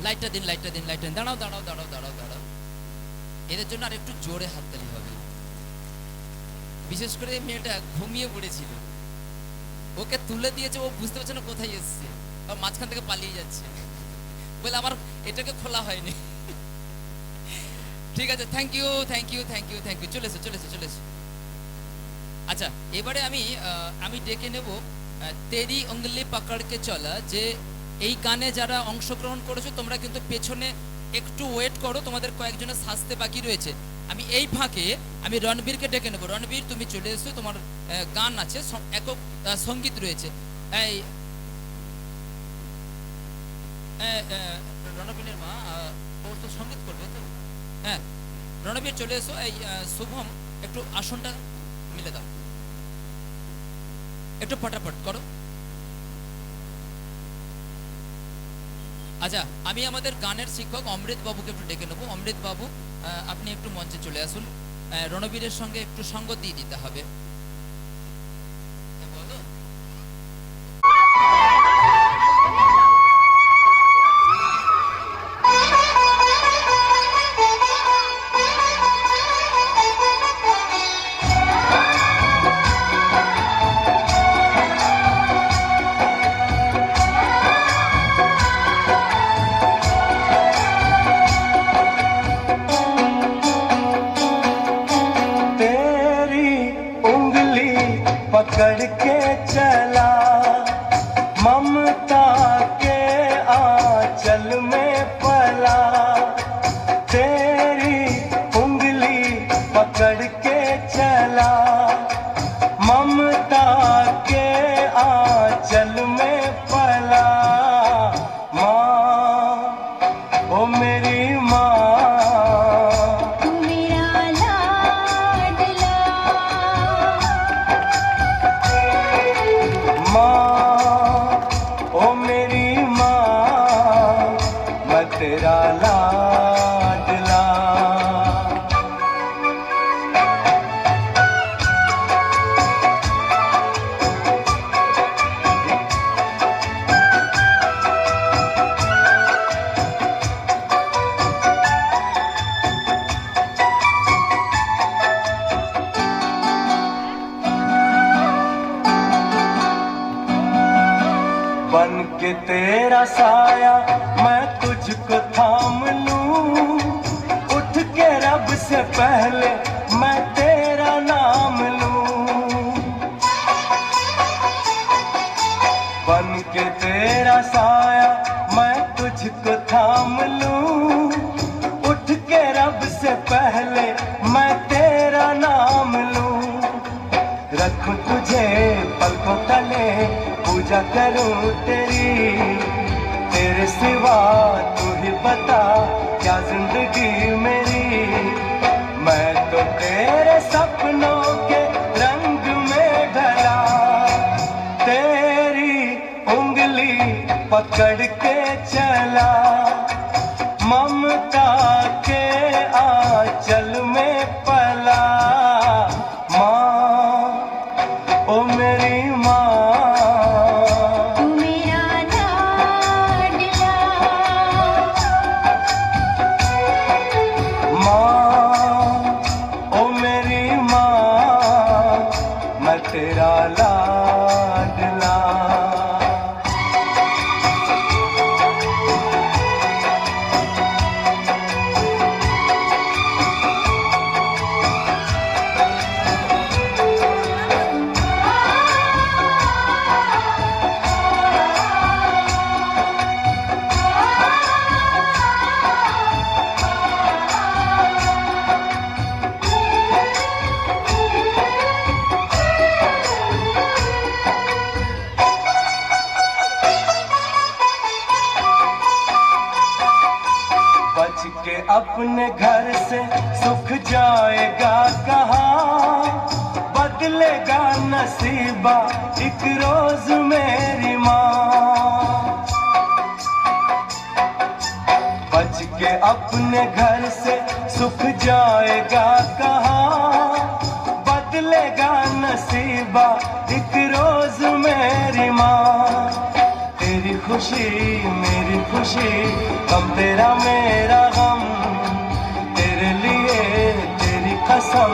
লাইটটা দিন, লাইটটা দিন, লাইটটা দিন। দাঁড়াও দাঁড়াও দাঁড়াও দাঁড়াও দাঁড়াও, এদের জন্য আর একটু জোরে হাততালি হবে। বিশেষ করে মেয়েটা ঘুমিয়ে পড়েছিল, ওকে তুলে দিয়েছে, ও বুঝতে পারছে না কোথায় এসছে, মাঝখান থেকে পালিয়ে যাচ্ছে, বলে আমার এটাকে খোলা হয়নি। ঠিক আছে, thank you thank you thank you thank you. চলে এসো চলে এসো চলে এসো। আচ্ছা, এবারে আমি ডেকে নেব তেরি উঙ্গলি পাকড়কে চলা। যে এই গানে যারা অংশগ্রহণ করেছো তোমরা কিন্তু পেছনে একটু ওয়েট করো, তোমাদের কয়েকজনের সাজতে বাকি রয়েছে। আমি এই ফাঁকে আমি রণবীরকে ডেকে নেব। রণবীর, তুমি চলে এসো, তোমার গান আছে, একক সঙ্গীত রয়েছে। এই রণবীরের মা ওর তো সঙ্গীত করবে তো। হ্যাঁ, রণবীর চলে এসো। এই শুভম, একটু আসনটা মিলে দাও, একটু ফটাফট করো। আচ্ছা, আমি আমাদের গানের শিক্ষক অমৃত বাবুকে একটু ডেকে নেবো। অমৃত বাবু, আপনি একটু মঞ্চে চলে আসুন। রণবীরের সঙ্গে একটু সঙ্গ দিয়ে দিতে হবে। पकड़ के चला ममता के आंचल में पला, तेरी उंगली पकड़ के चला ममता के तेरा साया मैं तुझको थाम लूं, उठ के रब से पहले मैं तेरा नाम लूं। बन के तेरा साया मैं तुझको थाम लूं, उठ के रब से पहले मैं तेरा नाम लूं। रखूं तुझे पलकों तले, पूजा करूं तेरी, तेरे सिवा तू ही बता क्या जिंदगी मेरी। मैं तो तेरे सपनों के रंग में ढला, तेरी उंगली पकड़ के चला, ममता के आंचल में पला। माँ ओ मेरी माँ, तू मेरा लाडला, माँ ओ मेरी माँ, मैं तेरा लाडला। बच के अपने घर से सुख जाएगा कहाँ, बदलेगा नसीबा एक रोज मेरी माँ। बच के अपने घर से सुख जाएगा कहाँ, बदलेगा नसीबा एक रोज मेरी माँ। तेरी खुशी मेरी खुशी, गम तेरा मेरा गम, तेरे लिए तेरी कसम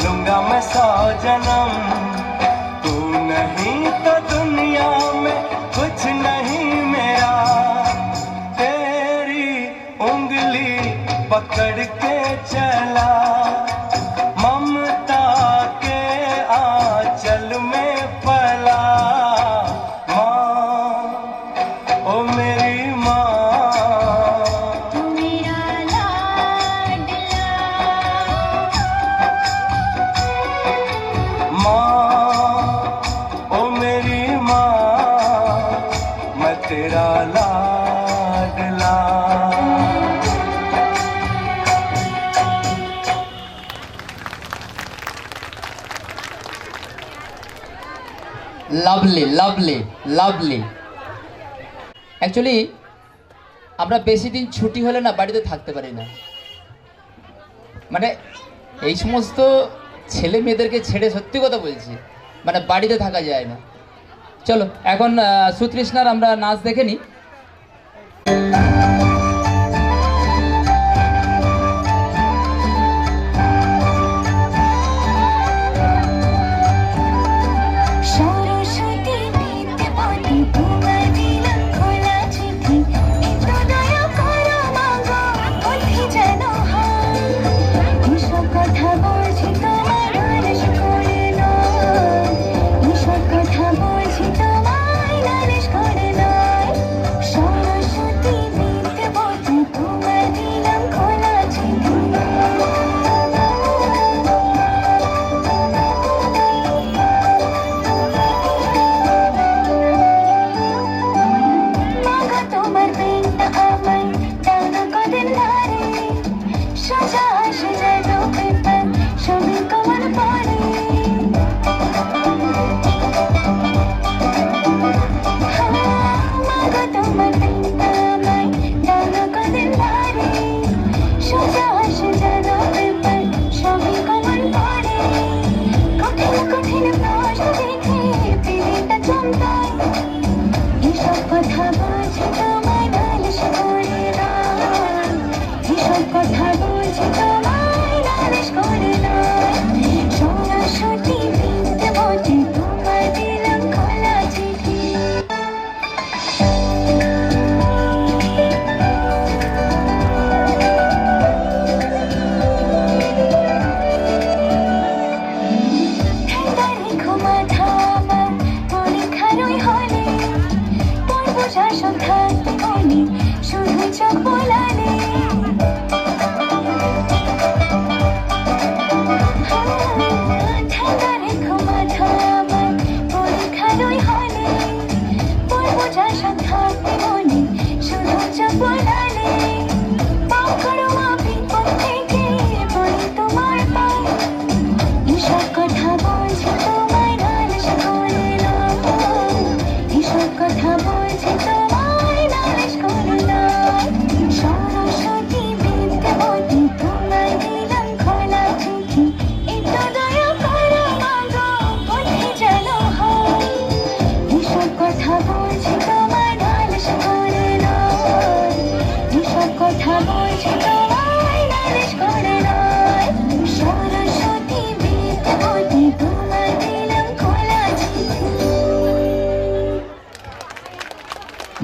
लूंगा मैं 100 जन्म। तू नहीं तो दुनिया में कुछ नहीं मेरा, तेरी उंगली पकड़ के चला, ममता के आंचल में पला। ओ मेरी माँ, तू मेरा लाडला, माँ ओ मेरी माँ, मैं तेरा लाडला। Lovely lovely lovely. অ্যাকচুয়ালি আমরা বেশি দিন ছুটি হলে না বাড়িতে থাকতে পারি না, মানে এই সমস্ত ছেলে মেয়েদেরকে ছেড়ে সত্যি কথা বলছি, মানে বাড়িতে থাকা যায় না। চলো এখন সুতৃষ্ণার আমরা নাচ দেখে নিই। সরস্বতী বিদ্যাপতি তোমায় দিলাম খোলা চিঠি, একটু দয়া করো মাগো, বলছি যেন হয়। এসব কথা বলছি তোমায় নালিশ করে নয়, এসব কথা বলছি তোমায় নালিশ করে নয়।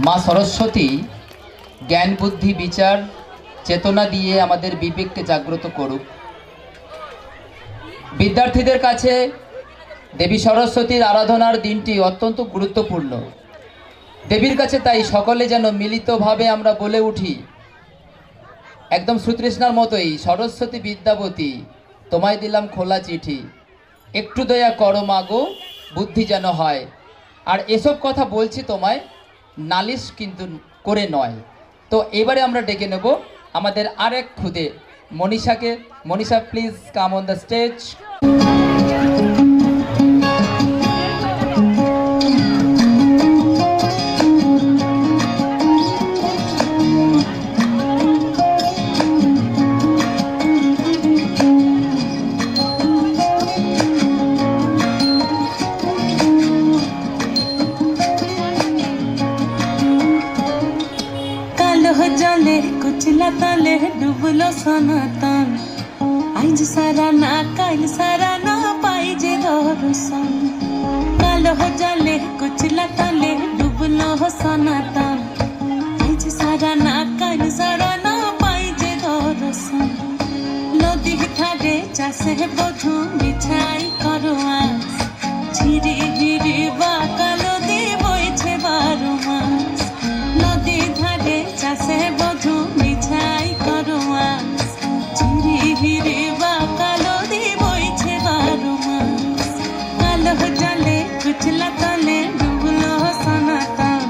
মা সরস্বতী জ্ঞান বুদ্ধি বিচার চেতনা দিয়ে আমাদের বিবেককে জাগ্রত করুক। বিদ্যার্থীদের কাছে দেবী সরস্বতীর আরাধনার দিনটি অত্যন্ত গুরুত্বপূর্ণ। দেবীর কাছে তাই সকলে যেন মিলিতভাবে আমরা বলে উঠি, একদম শ্রীতৃষ্ণার মতোই, সরস্বতী বিদ্যাবতী তোমায় দিলাম খোলা চিঠি, একটু দয়া করো মাগো বুদ্ধি যেন হয়। আর এসব কথা বলছি তোমায় নালিশ কিন্তু করে নয়। তো এবারে আমরা ডেকে নেব আমাদের আরেক খুদে মনীষাকে। Manisha, please come on the stage. জলে কুচলা তলে ডুবলো সনাতন, আইজ সারা না কাল সারা না পাই যে দর্শন। কালো জলে কুচলা তলে ডুবলো সনাতন, আইজ সারা না কাল সারা না পাই যে দর্শন। নদী ধারে চাষে বধু বিছাই করো আজ, ঝিরি ঝিরি বাঁকা নদী বইছে 12 মাস। নদী ধারে চাষে বধু বিছাই করো আজ, ঝিরি ঝিরি বাঁকা নদী বইছে 12 মাস। কালো জলে কুচলা তলে ডুবলো সনাতন,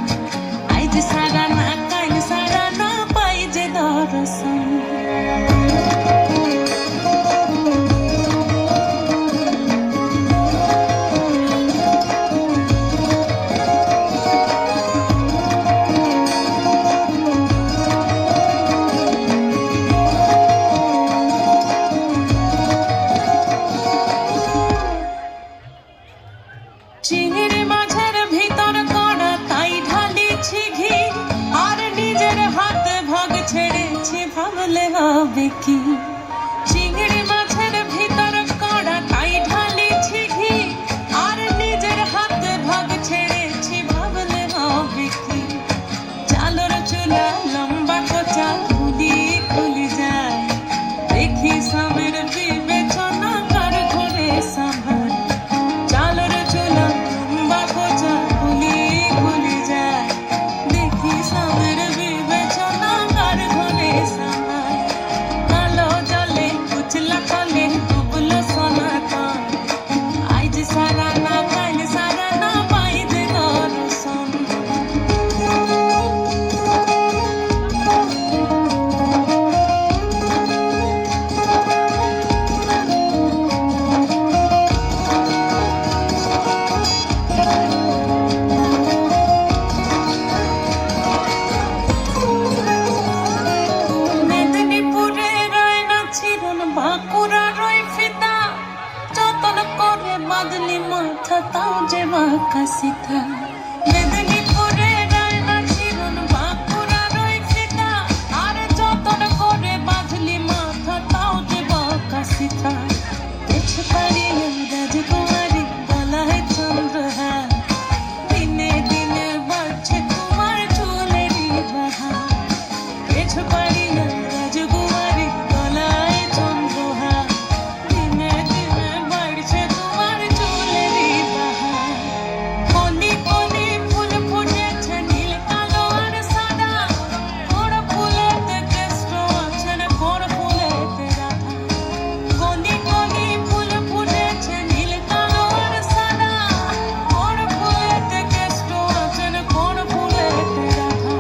আইজ সারা না কাল সারা না পাই যে দর্শন। চিংড়ি মাছের ভিতর কড়া তাই ঢালিছি ঘি, আর নিজের হাতে ভাগ ছেড়েছি ভাবলে হবে কি। চিংড়ি মাছের ভিতর কড়া তাই ঢালিছি ঘি, আর নিজের হাতে ভাগ ছেড়েছি ভাবলে হবে কি। চালর চুলা লম্বা কোচা খুলি খুলি যায়, দেখি স্বামীর বিবেচনা কার ঘরে সামার। চালর চুলা লম্বা কোচা খুলি খুলি যায়, দেখি স্বামীর বিবেচনা কার ঘরে সামার। কালো জলে কুচলা তলে ডুবলো সনাতন, আইজ সারা না কাল সারা না পাই যে দর্শন। মেদিনীপুরে রয় না ছিরন, বাঁকুড়া রয় ফিতা, যতন করে বাদলি মাথা তাও যে বাঁকা সিথা। মেদিনীপুরে রয় না ছিরন, বাঁকুড়া রয় ফিতা, আর যতন করে বাদলি মাথা তাও যে বাঁকা সিথা। পেছ পারি রাজকুমারী গলায় চন্দ্রহার, দিনে দিনে বাড়ছে তোমার চুলেরই বাহার। পেছ পারি রাজকুমারী গলায় চন্দ্রহার, দিনে দিনে বাড়ছে তোমার চুলেরই বাহার। কলি কলি ফুল ফুটেছে নীল কালো আর সাদা, বড় ফুলেতে কেষ্ট আছেন বড় ফুলেতে রাধা। কলি কলি ফুল ফুটেছে নীল কালো আর সাদা, বড় ফুলেতে কেষ্ট আছেন বড় ফুলেতে রাধা।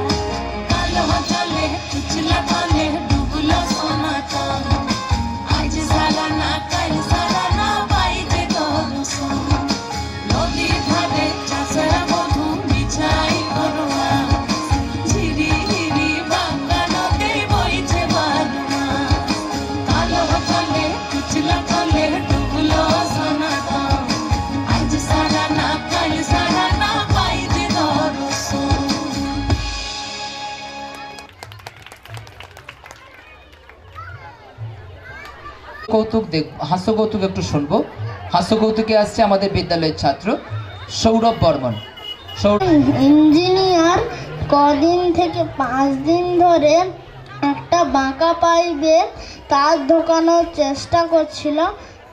কালো জলে কুচলা তলে ডুবলো সনাতন, আজ সারা না কাল সারা না পাই যে দর্শন। নদীর ধারে চাষের বধু বিছাই করো আজ, ঝিরি ঝিরি বাঁকা নদী বইছে 12 মাস। কালো জলে কুচলা তলে ডুবলো সনাতন, আজ সারা না কাল সারা না পাই যে দর্শন। কৌতুক হাস্য কৌতুক একটু শুনবো। হাস্য কৌতুকে আসছে আমাদের বিদ্যালয়ের ছাত্র সৌরভ বর্মন। সৌরভ ইঞ্জিনিয়ার কদিন থেকে 5 দিন ধরে একটা বাঁকা পাইপে তার ঢোকানোর চেষ্টা করছিল।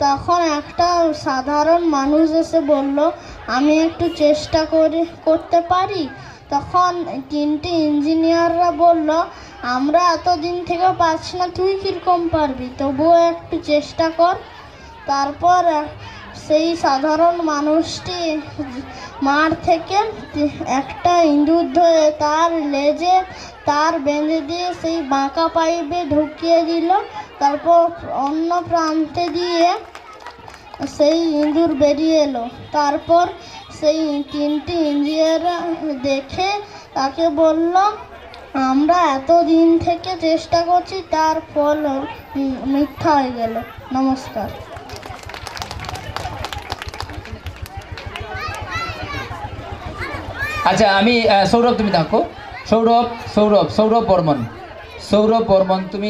তখন একটা সাধারণ মানুষ এসে বলল, আমি একটু চেষ্টা করতে পারি। তখন 3টে ইঞ্জিনিয়াররা বলল, আমরা এতদিন থেকে পারছি না, তুই কীরকম পারবি, তবুও একটু চেষ্টা কর। তারপর সেই সাধারণ মানুষটি মাঠ থেকে একটা ইঁদুর ধরে তার লেজে তার বেঁধে দিয়ে সেই বাঁকা পাইপে ঢুকিয়ে দিল। তারপর অন্য প্রান্তে দিয়ে সেই ইঁদুর বেরিয়ে এলো। তারপর সেই 3টে ইঞ্জিনিয়ার দেখে তাকে বলল, আমরা এতদিন থেকে চেষ্টা করছি, তার ফল মিথ্যা হয়ে গেল। নমস্কার। আচ্ছা, আমি সৌরভ, তুমি থাকো। সৌরভ বর্মন, তুমি